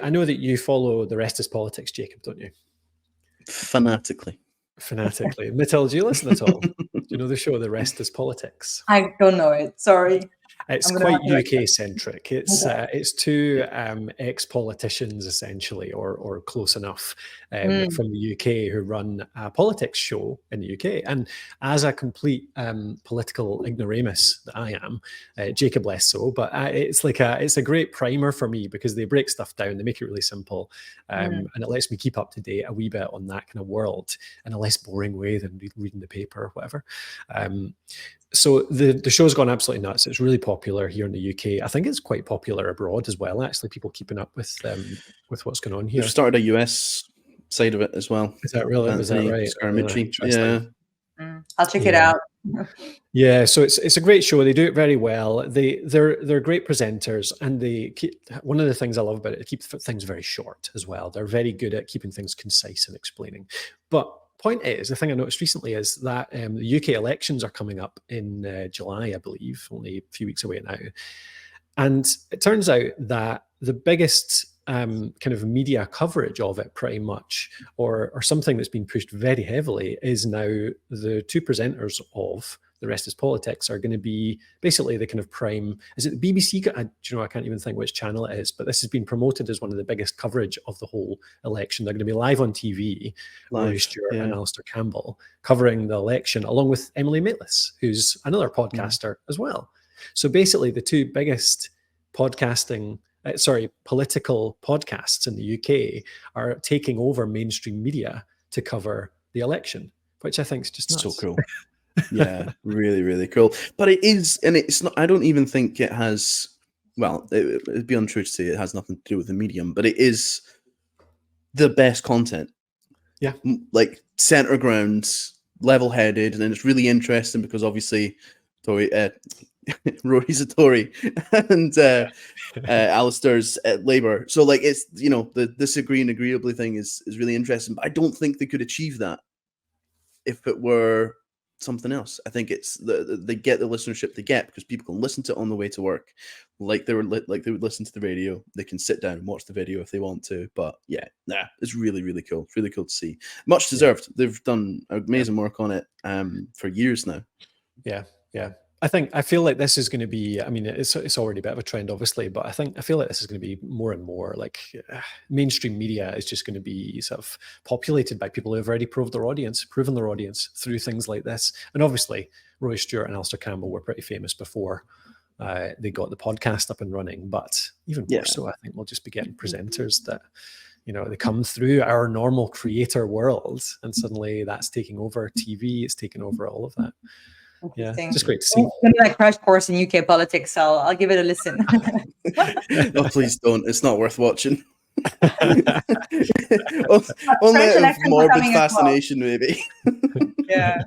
I know that you follow The Rest is Politics, Jacob, don't you? Fanatically. Mittel, do you listen at all? Do you know the show The Rest is Politics? I don't know it. Sorry. It's quite UK centric. It's two ex-politicians essentially, or close enough, from the UK who run a politics show in the UK. And as a complete political ignoramus that I am, Jacob less so, but it's a great primer for me because they break stuff down, they make it really simple, and it lets me keep up to date a wee bit on that kind of world in a less boring way than reading the paper or whatever. So the show's gone absolutely nuts. It's really popular here in the UK. I think it's quite popular abroad as well, actually, people keeping up with what's going on here. They've started a US side of it as well. Is that really? Was that right? Yeah. I'll check it out. Yeah, so it's a great show. They do it very well. They're great presenters, and one of the things I love about it keep things very short as well. They're very good at keeping things concise and explaining. But point is, the thing I noticed recently is that the UK elections are coming up in July, I believe, only a few weeks away now. And it turns out that the biggest kind of media coverage of it pretty much, or something that's been pushed very heavily, is now the two presenters of The Rest is Politics are going to be basically the kind of prime, is it the BBC? I can't even think which channel it is, but this has been promoted as one of the biggest coverage of the whole election. They're going to be live on TV, Rory Stewart and Alistair Campbell, covering the election, along with Emily Maitlis, who's another podcaster as well. So basically the two biggest political podcasts in the UK are taking over mainstream media to cover the election, which I think is just nuts. So cool. Yeah, really, really cool. But it is, and it's not, I don't even think it has, well, it'd be untrue to say it has nothing to do with the medium, but it is the best content. Yeah. Like center ground, level headed, and it's really interesting because obviously Rory's a Tory and Alistair's at Labour. So like it's, the disagree and agreeably thing is really interesting, but I don't think they could achieve that if it were something else. I think it's they get the listenership they get because people can listen to it on the way to work, like they would listen to the radio. They can sit down and watch the video if they want to. But it's really, really cool. It's really cool to see. Much deserved. They've done amazing work on it for years now. Yeah. I feel like this is going to be, I mean, it's already a bit of a trend, obviously, but I feel like this is going to be more and more like mainstream media is just going to be sort of populated by people who have already proven their audience through things like this. And obviously, Rory Stewart and Alistair Campbell were pretty famous before they got the podcast up and running. But even more so, I think we'll just be getting presenters that, they come through our normal creator world, and suddenly that's taking over TV, it's taking over all of that. Yeah, just great to see. It's gonna be like crash course in UK politics, so I'll give it a listen. No, please don't. It's not worth watching. Only out of morbid fascination, maybe. Yeah.